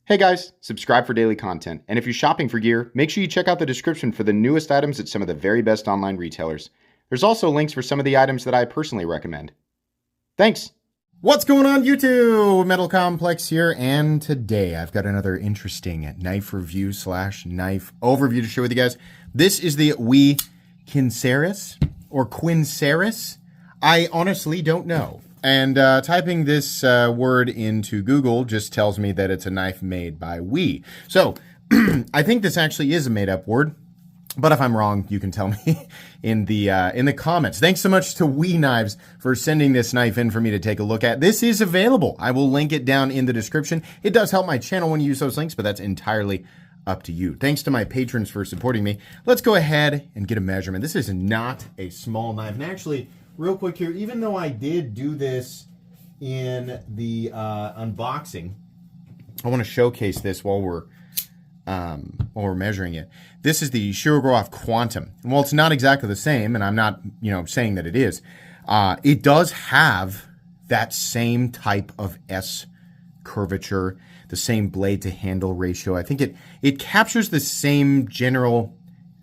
Hey guys, subscribe for daily content, and if you're shopping for gear, make sure you check out the description for the newest items at some of the very best online retailers. There's also links for some of the items that I personally recommend. Thanks! What's going on YouTube? Metal Complex here, and today I've got another interesting knife review / knife overview to share with you guys. This is the WE Quinseris, or Quinseris. I honestly don't know. And typing this word into Google just tells me that it's a knife made by WE. So I think this actually is a made-up word, but if I'm wrong, you can tell me in the comments. Thanks so much to WE Knives for sending this knife in for me to take a look at. This is available. I will link it down in the description. It does help my channel when you use those links, but that's entirely up to you. Thanks to my patrons for supporting me. Let's go ahead and get a measurement. This is not a small knife, and actually, real quick here, even though I did do this in the unboxing, I want to showcase this while we're measuring it. This is the Shirogorov Quantum. And while it's not exactly the same, and I'm not, saying that it is, it does have that same type of S curvature, the same blade to handle ratio. I think it captures the same general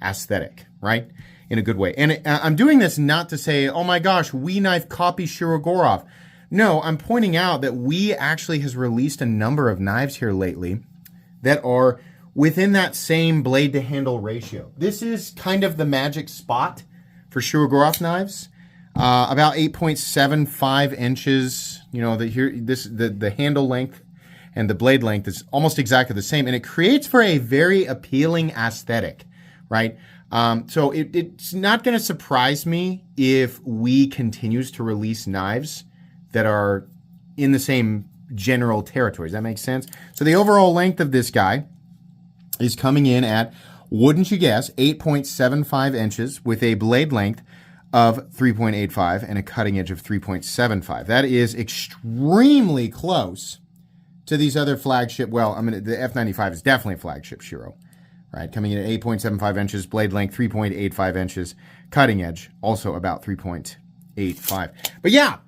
aesthetic, right? In a good way. And I'm doing this not to say, oh my gosh, WE Knife copy Shirogorov. No, I'm pointing out that WE actually has released a number of knives here lately that are within that same blade to handle ratio. This is kind of the magic spot for Shirogorov knives. About 8.75 inches. The handle length and the blade length is almost exactly the same, and it creates for a very appealing aesthetic, right? So it's not going to surprise me if WE continues to release knives that are in the same general territory. Does that make sense? So the overall length of this guy is coming in at, wouldn't you guess, 8.75 inches with a blade length of 3.85 and a cutting edge of 3.75. That is extremely close to these other flagship. Well, the F95 is definitely a flagship Shiro. Right, coming in at 8.75 inches, blade length 3.85 inches, cutting edge also about 3.85. But yeah,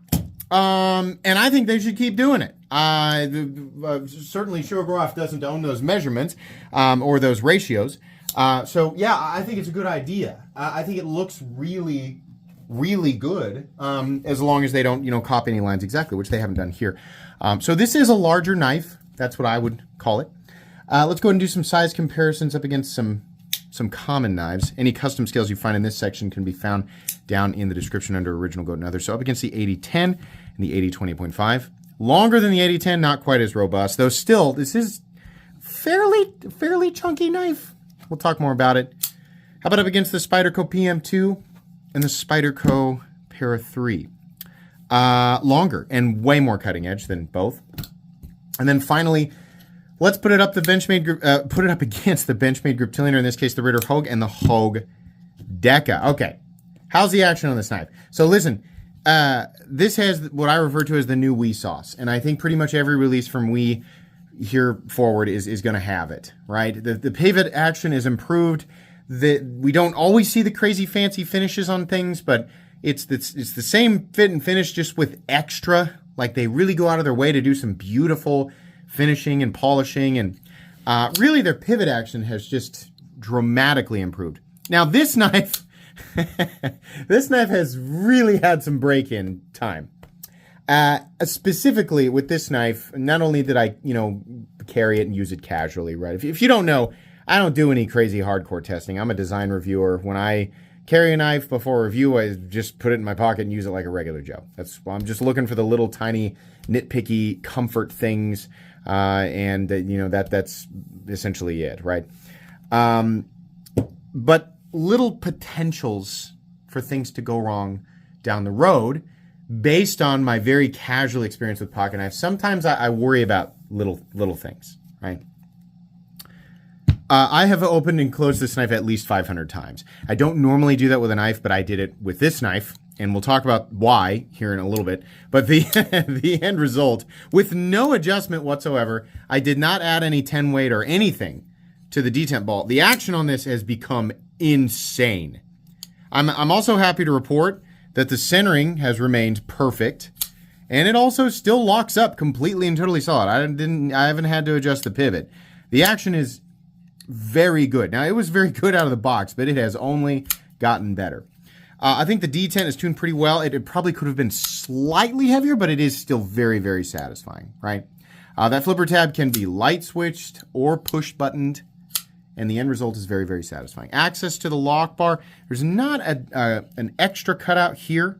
and I think they should keep doing it. Certainly Shirogorov doesn't own those measurements or those ratios. So yeah, I think it's a good idea. I think it looks really, really good as long as they don't, copy any lines exactly, which they haven't done here. So this is a larger knife. That's what I would call it. Let's go ahead and do some size comparisons up against some common knives. Any custom scales you find in this section can be found down in the description under Original Goat and Others. So up against the 8010 and the 8020.5. Longer than the 8010, not quite as robust, though still, this is fairly chunky knife. We'll talk more about it. How about up against the Spyderco PM2 and the Spyderco Para 3? Longer and way more cutting edge than both. And then finally, let's put it up against the Benchmade Griptilianer, in this case the Ritter Hogue and the Hogue Deca. Okay, how's the action on this knife? So listen, this has what I refer to as the new WE sauce, and I think pretty much every release from WE here forward is going to have it, right? The pivot action is improved. We don't always see the crazy fancy finishes on things, but it's the same fit and finish, just with extra. Like, they really go out of their way to do some beautiful finishing and polishing, and really their pivot action has just dramatically improved. Now this knife, this knife has really had some break-in time. Specifically with this knife, not only did I, carry it and use it casually, right? If you don't know, I don't do any crazy hardcore testing. I'm a design reviewer. When I carry a knife before review, I just put it in my pocket and use it like a regular Joe. I'm just looking for the little tiny nitpicky comfort things. That's essentially it, right? But little potentials for things to go wrong down the road, based on my very casual experience with pocket knives. Sometimes I worry about little things, right? I have opened and closed this knife at least 500 times. I don't normally do that with a knife, but I did it with this knife, and we'll talk about why here in a little bit. But the end result, with no adjustment whatsoever, I did not add any 10 weight or anything to the detent ball. The action on this has become insane. I'm also happy to report that the centering has remained perfect, And it also still locks up completely and totally solid. I haven't had to adjust the pivot. The action is very good. Now, it was very good out of the box, but it has only gotten better. I think the D10 is tuned pretty well. It probably could have been slightly heavier, but it is still very, very satisfying, right? That flipper tab can be light switched or push buttoned, and the end result is very, very satisfying. Access to the lock bar. There's not an extra cutout here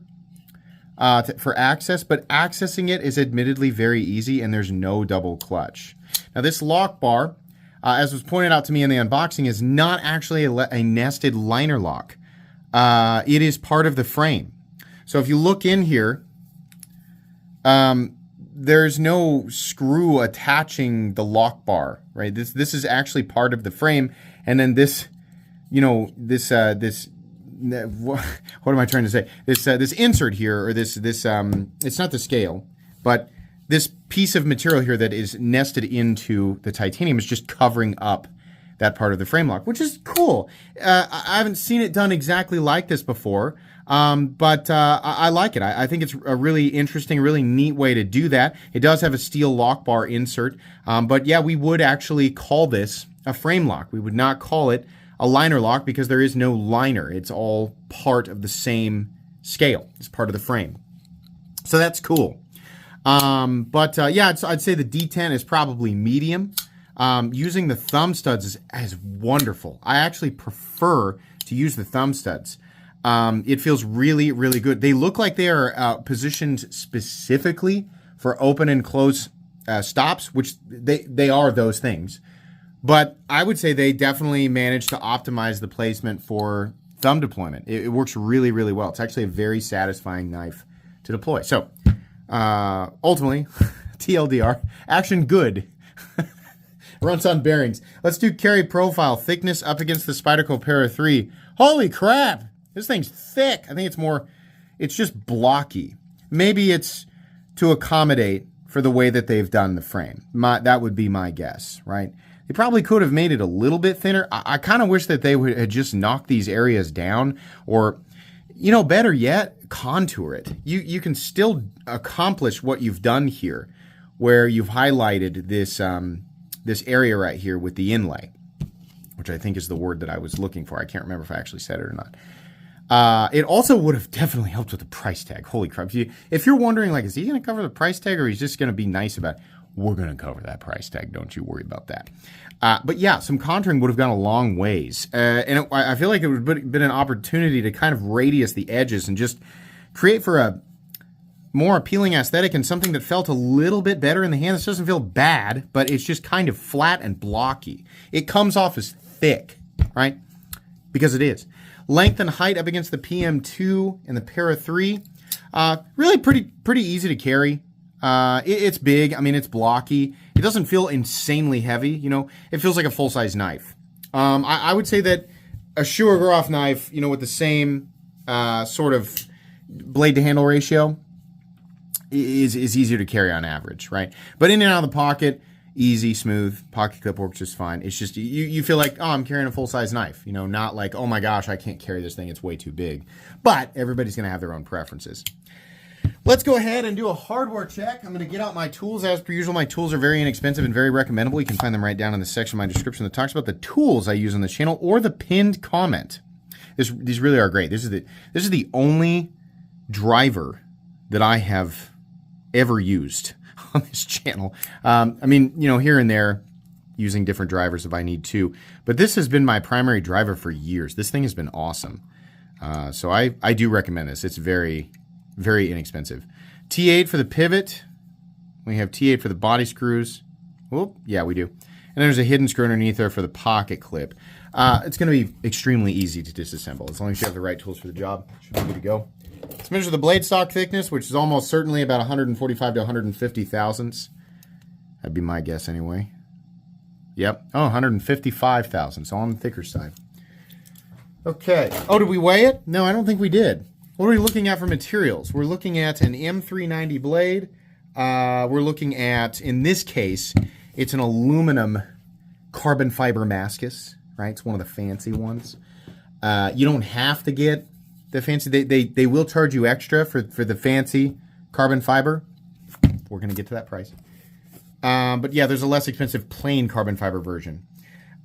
for access, but accessing it is admittedly very easy, and there's no double clutch. Now, this lock bar, as was pointed out to me in the unboxing, is not actually a nested liner lock. It is part of the frame. So if you look in here, there's no screw attaching the lock bar, right? This is actually part of the frame, and then this, what am I trying to say? This insert here, or this it's not the scale, but this piece of material here that is nested into the titanium is just covering up that part of the frame lock, which is cool. I haven't seen it done exactly like this before, but I like it. I think it's a really interesting, really neat way to do that. It does have a steel lock bar insert, but yeah, we would actually call this a frame lock. We would not call it a liner lock because there is no liner. It's all part of the same scale. It's part of the frame. So that's cool. Yeah, I'd say the D10 is probably medium. Using the thumb studs is wonderful. I actually prefer to use the thumb studs. It feels really, really good. They look like they are positioned specifically for open and close stops, which they are those things. But I would say they definitely managed to optimize the placement for thumb deployment. It works really, really well. It's actually a very satisfying knife to deploy. So ultimately, TLDR, action good. Runs on bearings. Let's do carry profile. Thickness up against the Spyderco Para 3. Holy crap! This thing's thick. I think it's just blocky. Maybe it's to accommodate for the way that they've done the frame. That would be my guess, right? They probably could have made it a little bit thinner. I kind of wish that they had just knocked these areas down, or, better yet, contour it. You can still accomplish what you've done here, where you've highlighted this area right here with the inlay, which I think is the word that I was looking for. I can't remember if I actually said it or not. It also would have definitely helped with the price tag. Holy crap. If you're wondering, is he going to cover the price tag, or he's just going to be nice about it? We're going to cover that price tag. Don't you worry about that. But yeah, some contouring would have gone a long ways. I feel like it would have been an opportunity to kind of radius the edges and just create for a more appealing aesthetic and something that felt a little bit better in the hand. This doesn't feel bad, but it's just kind of flat and blocky. It comes off as thick, right? Because it is. Length and height up against the PM2 and the Para 3. Really pretty easy to carry. It's big. I mean, it's blocky. It doesn't feel insanely heavy. It feels like a full-size knife. I would say that a Shurogorov knife, with the same sort of blade to handle ratio is easier to carry on average, right? But in and out of the pocket, easy, smooth. Pocket clip works just fine. It's just you feel like, I'm carrying a full-size knife. Not like, oh my gosh, I can't carry this thing. It's way too big. But everybody's going to have their own preferences. Let's go ahead and do a hardware check. I'm going to get out my tools. As per usual, my tools are very inexpensive and very recommendable. You can find them right down in the section of my description that talks about the tools I use on the channel or the pinned comment. These really are great. This is the only driver that I have ever used on this channel. Here and there, using different drivers if I need to. But this has been my primary driver for years. This thing has been awesome. So I do recommend this. It's very, very inexpensive. T8 for the pivot. We have T8 for the body screws. Whoop, yeah, we do. And there's a hidden screw underneath there for the pocket clip. It's going to be extremely easy to disassemble. As long as you have the right tools for the job, should be good to go. Let's measure the blade stock thickness, which is almost certainly about 145 to 150 thousandths. That'd be my guess anyway. Yep. Oh, 155 thousandths, on the thicker side. Okay. Oh, did we weigh it? No, I don't think we did. What are we looking at for materials? We're looking at an M390 blade. We're looking at, in this case, it's an aluminum carbon fiber mascus, right? It's one of the fancy ones. You don't have to get the fancy. They will charge you extra for the fancy carbon fiber. we're going to get to that price. But yeah, there's a less expensive plain carbon fiber version.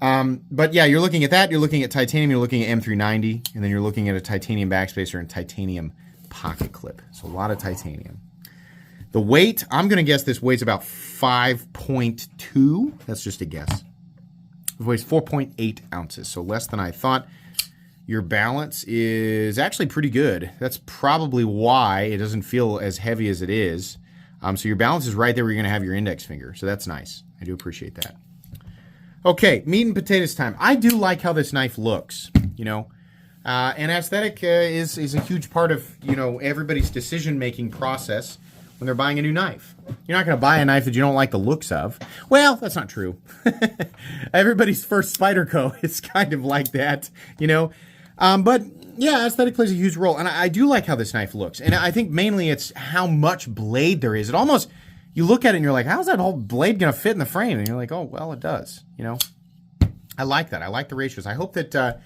But yeah, you're looking at that. You're looking at titanium. You're looking at M390. And then you're looking at a titanium backspacer and titanium pocket clip. So a lot of titanium. The weight, I'm going to guess this weighs about 5.2. That's just a guess. It weighs 4.8 ounces, so less than I thought. Your balance is actually pretty good. That's probably why it doesn't feel as heavy as it is. So your balance is right there where you're going to have your index finger, so that's nice. I do appreciate that. Okay, meat and potatoes time. I do like how this knife looks, you know. And aesthetic is a huge part of, you know, everybody's decision-making process when they're buying a new knife. You're not going to buy a knife that you don't like the looks of. Well, that's not true. Everybody's first Spyderco is kind of like that, you know. But yeah, aesthetic plays a huge role. And I do like how this knife looks. And I think mainly it's how much blade there is. It almost, you look at it and you're like, how's that whole blade going to fit in the frame? And you're like, oh, well, it does, you know. I like that. I like the ratios. I hope that...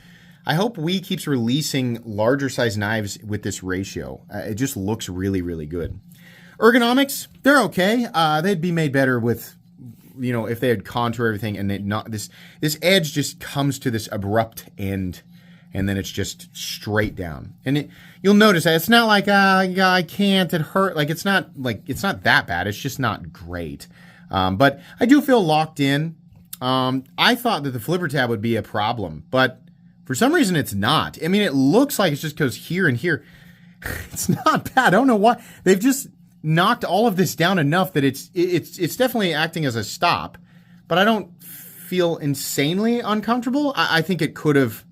I hope WE keeps releasing larger size knives with this ratio. It just looks really, really good. Ergonomics, they're okay. They'd be made better with, you know, if they had contour everything and not this edge just comes to this abrupt end, and then it's just straight down. And you'll notice that it's not like yeah, I can't, it hurt. Like it's not that bad. It's just not great. But I do feel locked in. I thought that the flipper tab would be a problem, but for some reason, it's not. I mean, it looks like it just goes here and here. It's not bad. I don't know why. They've just knocked all of this down enough that it's definitely acting as a stop. But I don't feel insanely uncomfortable. I think it could have,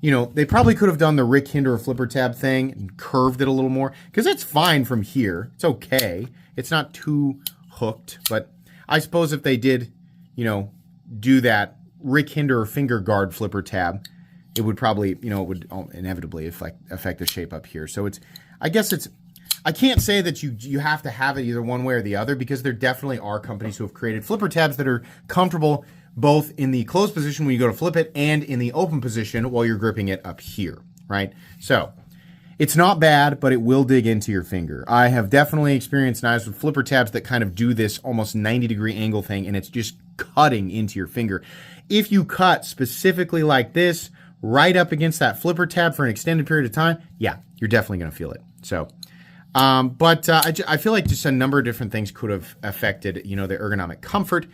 you know, they probably could have done the Rick Hinder flipper tab thing and curved it a little more. Because it's fine from here. It's okay. It's not too hooked. But I suppose if they did, you know, do that Rick Hinder finger guard flipper tab, it would probably, you know, it would inevitably affect the shape up here. So I can't say that you have to have it either one way or the other, because there definitely are companies who have created flipper tabs that are comfortable both in the closed position when you go to flip it and in the open position while you're gripping it up here, right? So it's not bad, but it will dig into your finger. I have definitely experienced knives with flipper tabs that kind of do this almost 90-degree angle thing, and it's just cutting into your finger. If you cut specifically like this, right up against that flipper tab for an extended period of time, yeah, you're definitely going to feel it. So, I feel like just a number of different things could have affected, you know, the ergonomic comfort,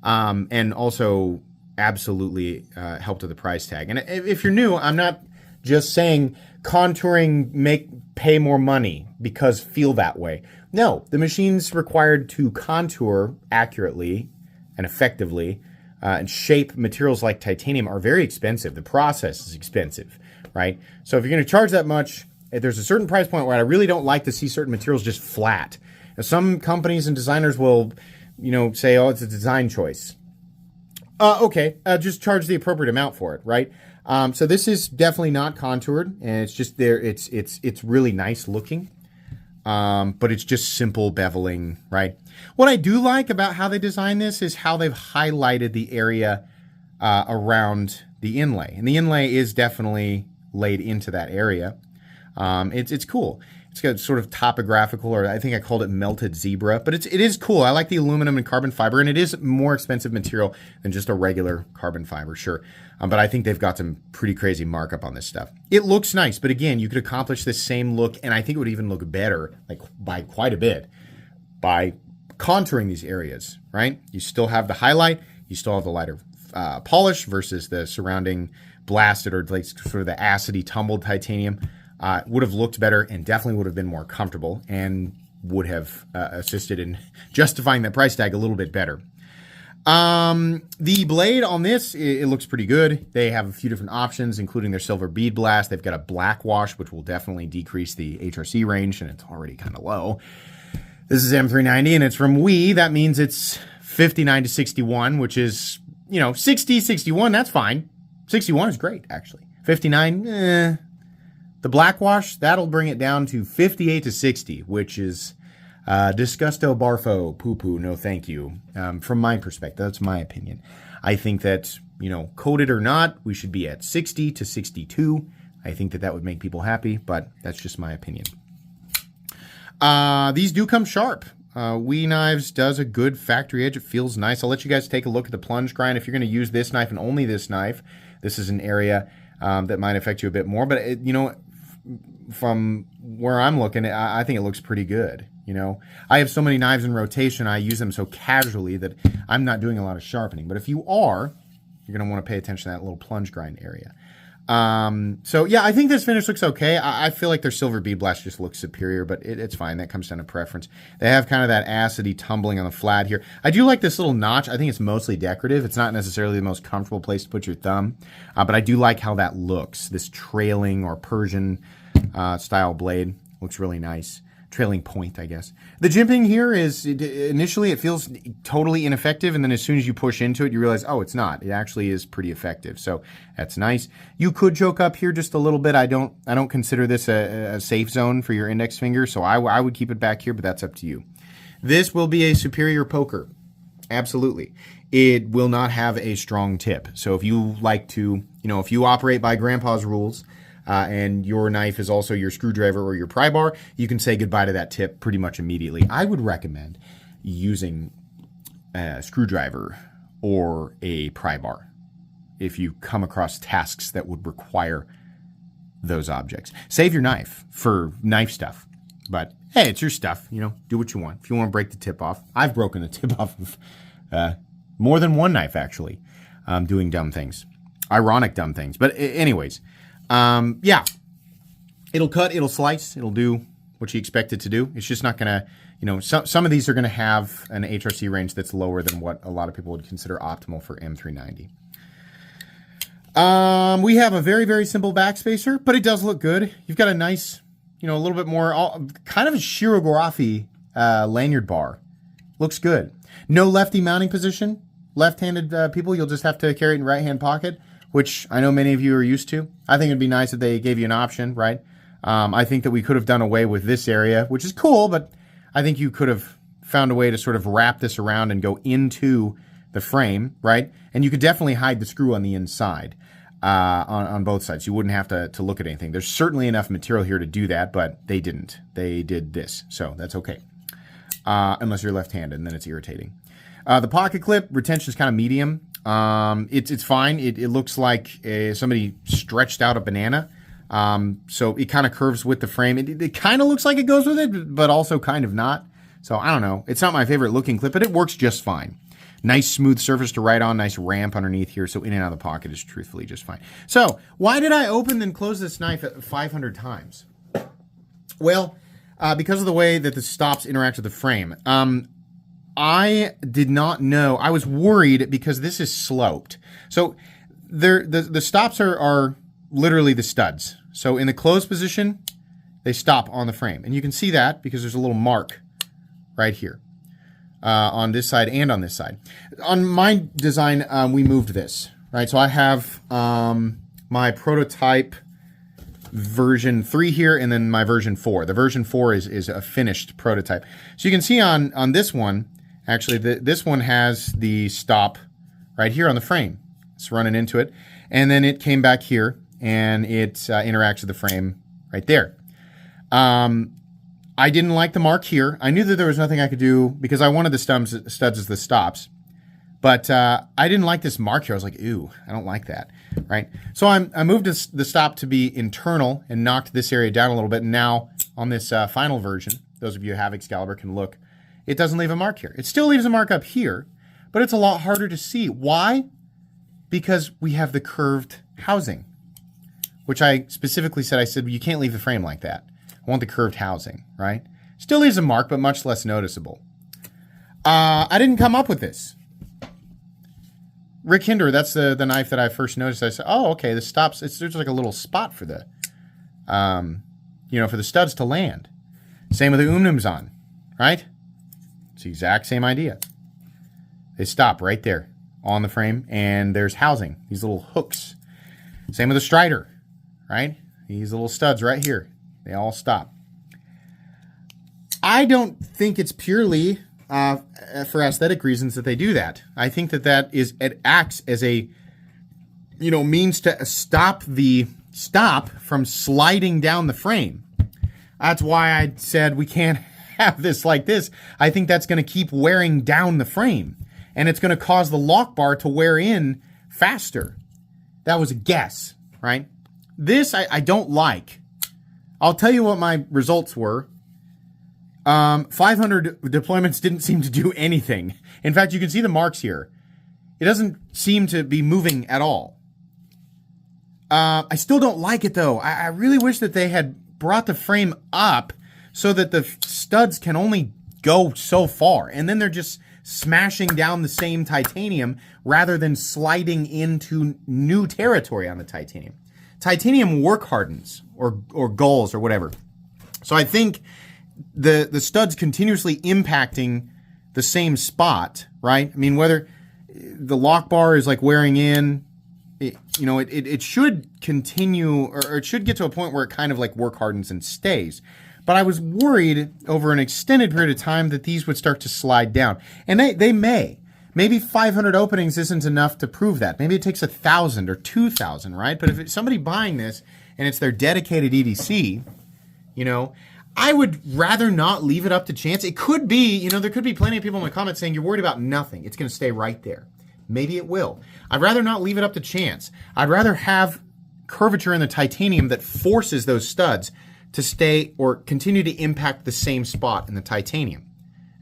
and also absolutely helped with the price tag. And if you're new, I'm not just saying contouring pay more money because feel that way. No, the machines required to contour accurately and effectively and shape materials like titanium are very expensive. The process is expensive, right? So if you're going to charge that much, there's a certain price point where I really don't like to see certain materials just flat. Now, some companies and designers will, you know, say, oh, it's a design choice. Okay, just charge the appropriate amount for it, right? So this is definitely not contoured, and it's just there. It's really nice looking, but it's just simple beveling, right? What I do like about how they design this is how they've highlighted the area around the inlay. And the inlay is definitely laid into that area. It's cool. It's got sort of topographical, or I think I called it melted zebra, but it is cool. I like the aluminum and carbon fiber, and it is more expensive material than just a regular carbon fiber, sure. But I think they've got some pretty crazy markup on this stuff. It looks nice, but again, you could accomplish this same look, and I think it would even look better, like by quite a bit, by contouring these areas, right? You still have the highlight, you still have the lighter polish versus the surrounding blasted or like sort of the acidy tumbled titanium. Would have looked better and definitely would have been more comfortable and would have assisted in justifying that price tag a little bit better. The blade on this, it looks pretty good. They have a few different options, including their silver bead blast. They've got a black wash, which will definitely decrease the HRC range, and it's already kind of low. This is M390, and it's from WE. That means it's 59 to 61, which is, you know, 60, 61, that's fine. 61 is great, actually. 59, The black wash, that'll bring it down to 58 to 60, which is disgusto barfo, poo-poo, no thank you. From my perspective, that's my opinion. I think that, you know, coated or not, we should be at 60 to 62. I think that would make people happy, but that's just my opinion. These do come sharp. WE Knives does a good factory edge. It feels nice. I'll let you guys take a look at the plunge grind. If you're going to use this knife and only this knife, this is an area that might affect you a bit more. But, from where I'm looking, I think it looks pretty good. I have so many knives in rotation. I use them so casually that I'm not doing a lot of sharpening. But if you are, you're going to want to pay attention to that little plunge grind area. So yeah, I think this finish looks okay. I feel like their silver bead blast just looks superior, but it's fine. That comes down to preference. They have kind of that acidy tumbling on the flat here. I do like this little notch. I think it's mostly decorative. It's not necessarily the most comfortable place to put your thumb, but I do like how that looks. This trailing or Persian style blade looks really nice. Trailing point, I guess. The jimping here is, initially it feels totally ineffective, and then as soon as you push into it, you realize, oh, it's not. It actually is pretty effective, so that's nice. You could choke up here just a little bit. I don't consider this a safe zone for your index finger, so I would keep it back here, but that's up to you. This will be a superior poker. Absolutely. It will not have a strong tip. So if you like to, if you operate by grandpa's rules, and your knife is also your screwdriver or your pry bar, you can say goodbye to that tip pretty much immediately. I would recommend using a screwdriver or a pry bar if you come across tasks that would require those objects. Save your knife for knife stuff, but hey, it's your stuff, do what you want. If you want to break the tip off, I've broken the tip off of more than one knife, actually, doing dumb things. Ironic dumb things. But anyways, yeah, it'll cut, it'll slice, it'll do what you expect it to do. It's just not going to, some of these are going to have an HRC range that's lower than what a lot of people would consider optimal for M390. We have a very, very simple backspacer, but it does look good. You've got a nice, a little bit more, kind of a shirogarafi lanyard bar. Looks good. No lefty mounting position. Left-handed people, you'll just have to carry it in right-hand pocket, which I know many of you are used to. I think it'd be nice if they gave you an option, right? I think that we could have done away with this area, which is cool, but I think you could have found a way to sort of wrap this around and go into the frame, right? And you could definitely hide the screw on the inside on both sides. You wouldn't have to look at anything. There's certainly enough material here to do that, but they didn't. They did this, so that's okay. Unless you're left-handed, and then it's irritating. The pocket clip, retention is kind of medium. It's fine. It looks like somebody stretched out a banana. So it kind of curves with the frame. It kind of looks like it goes with it, but also kind of not. So I don't know. It's not my favorite looking clip, but it works just fine. Nice smooth surface to write on, nice ramp underneath here. So in and out of the pocket is truthfully just fine. So why did I open and close this knife 500 times? Well, because of the way that the stops interact with the frame. I did not know. I was worried because this is sloped. So the stops are literally the studs. So in the closed position, they stop on the frame. And you can see that because there's a little mark right here on this side and on this side. On my design, we moved this, right? So I have my prototype version 3 here and then my version 4. The version 4 is a finished prototype. So you can see on this one, actually, this one has the stop right here on the frame. It's running into it. And then it came back here, and it interacts with the frame right there. I didn't like the mark here. I knew that there was nothing I could do because I wanted the studs as the stops. But I didn't like this mark here. I was like, ooh, I don't like that, right? So I moved the stop to be internal and knocked this area down a little bit. And now on this final version, those of you who have Excalibur can look. It doesn't leave a mark here. It still leaves a mark up here, but it's a lot harder to see. Why? Because we have the curved housing, which I specifically said, well, you can't leave the frame like that. I want the curved housing, right? Still leaves a mark, but much less noticeable. I didn't come up with this. Rick Hinder, that's the knife that I first noticed. I said, oh, okay, this stops. There's like a little spot for the, for the studs to land. Same with the Umnumzan, right? It's the exact same idea. They stop right there on the frame, and there's housing, these little hooks. Same with the Strider, right? These little studs right here. They all stop. I don't think it's purely for aesthetic reasons that they do that. I think that it acts as a, means to stop the stop from sliding down the frame. That's why I said we can't have this like this, I think that's going to keep wearing down the frame. And it's going to cause the lock bar to wear in faster. That was a guess, right? This I don't like. I'll tell you what my results were. 500 deployments didn't seem to do anything. In fact, you can see the marks here. It doesn't seem to be moving at all. I still don't like it, though. I really wish that they had brought the frame up so that the studs can only go so far. And then they're just smashing down the same titanium rather than sliding into new territory on the titanium. Titanium work hardens or gulls or whatever. So I think the studs continuously impacting the same spot, right? I mean, whether the lock bar is like wearing in, it should continue, or it should get to a point where it kind of like work hardens and stays. But I was worried over an extended period of time that these would start to slide down. And they may. Maybe 500 openings isn't enough to prove that. Maybe it takes 1,000 or 2,000, right? But if it's somebody buying this and it's their dedicated EDC, I would rather not leave it up to chance. It could be, there could be plenty of people in the comments saying you're worried about nothing. It's going to stay right there. Maybe it will. I'd rather not leave it up to chance. I'd rather have curvature in the titanium that forces those studs to stay or continue to impact the same spot in the titanium,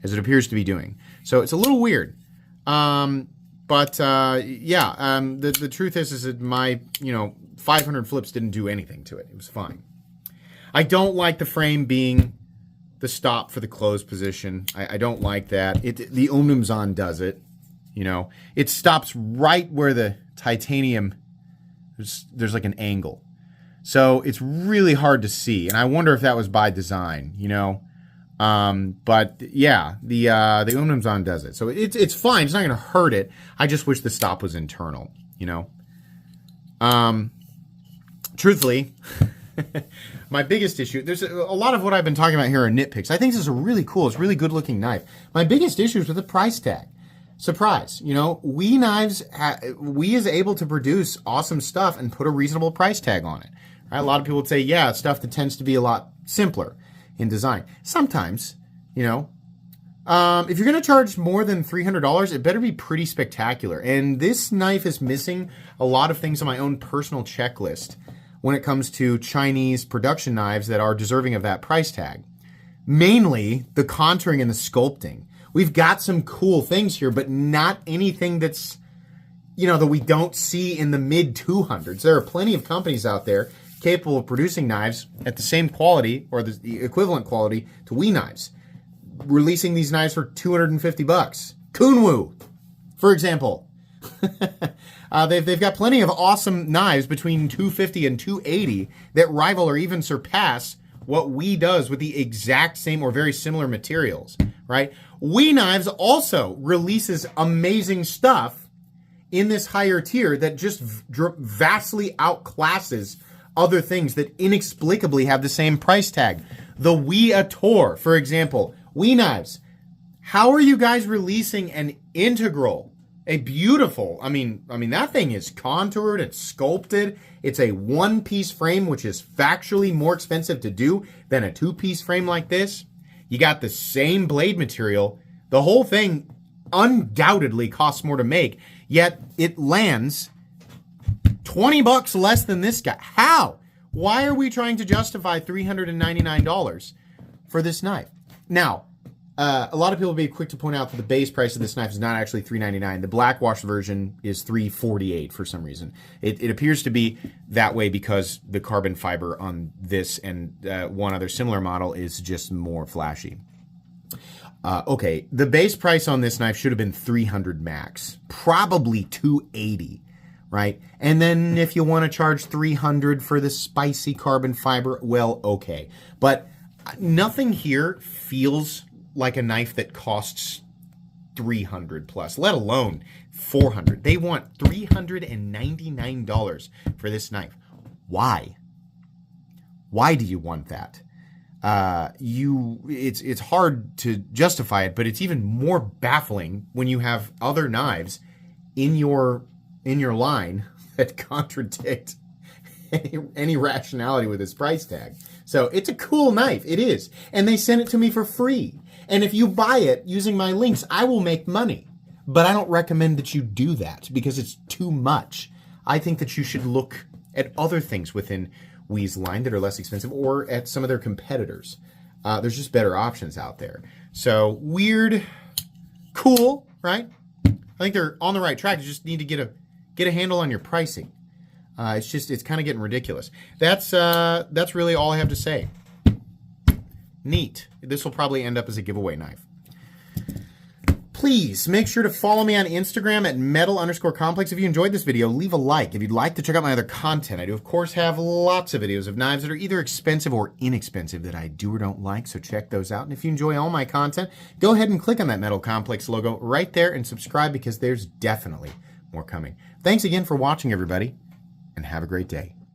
as it appears to be doing. So it's a little weird. The truth is that my, 500 flips didn't do anything to it. It was fine. I don't like the frame being the stop for the close position. I don't like that. The Omnumzon does it. It stops right where the titanium, there's like an angle. So it's really hard to see. And I wonder if that was by design, But yeah, the Omnumzon does it. So it's fine. It's not going to hurt it. I just wish the stop was internal, Truthfully, my biggest issue, there's a lot of what I've been talking about here are nitpicks. I think this is a really cool, it's a really good looking knife. My biggest issue is with the price tag. Surprise, WE knives, WE is able to produce awesome stuff and put a reasonable price tag on it. Right? A lot of people would say, yeah, it's stuff that tends to be a lot simpler in design. Sometimes, if you're going to charge more than $300, it better be pretty spectacular. And this knife is missing a lot of things on my own personal checklist when it comes to Chinese production knives that are deserving of that price tag. Mainly the contouring and the sculpting. We've got some cool things here, but not anything that's, that we don't see in the mid 200s. There are plenty of companies out there capable of producing knives at the same quality or the equivalent quality to WE knives, releasing these knives for $250. Kunwu, for example. They've got plenty of awesome knives between $250 and $280 that rival or even surpass what WE does with the exact same or very similar materials, right? WE knives also releases amazing stuff in this higher tier that just vastly outclasses other things that inexplicably have the same price tag. The WE Ator, for example, WE knives. How are you guys releasing an integral, a beautiful, I mean that thing is contoured, it's sculpted, it's a one-piece frame, which is factually more expensive to do than a two-piece frame like this. You got the same blade material. The whole thing undoubtedly costs more to make, yet it lands $20 less than this guy. How? Why are we trying to justify $399 for this knife? Now, a lot of people will be quick to point out that the base price of this knife is not actually $399. The black-washed version is $348 for some reason. It appears to be that way because the carbon fiber on this and one other similar model is just more flashy. Okay, the base price on this knife should have been $300 max, probably $280, right? And then if you want to charge $300 for the spicy carbon fiber, well, okay. But nothing here feels like a knife that costs $300 plus, let alone $400. They want $399 for this knife. Why? Why do you want that? It's hard to justify it, but it's even more baffling when you have other knives in your line that contradict any rationality with this price tag. So it's a cool knife. It is. And they sent it to me for free. And if you buy it using my links, I will make money. But I don't recommend that you do that because it's too much. I think that you should look at other things within WE's line that are less expensive or at some of their competitors. There's just better options out there. So weird, cool, right? I think they're on the right track. You just need to get a handle on your pricing. It's kind of getting ridiculous. That's really all I have to say. Neat. This will probably end up as a giveaway knife. Please make sure to follow me on Instagram at metal_complex. If you enjoyed this video, leave a like. If you'd like to check out my other content, I do, of course, have lots of videos of knives that are either expensive or inexpensive that I do or don't like, so check those out. And if you enjoy all my content, go ahead and click on that Metal Complex logo right there and subscribe because there's definitely more coming. Thanks again for watching, everybody, and have a great day.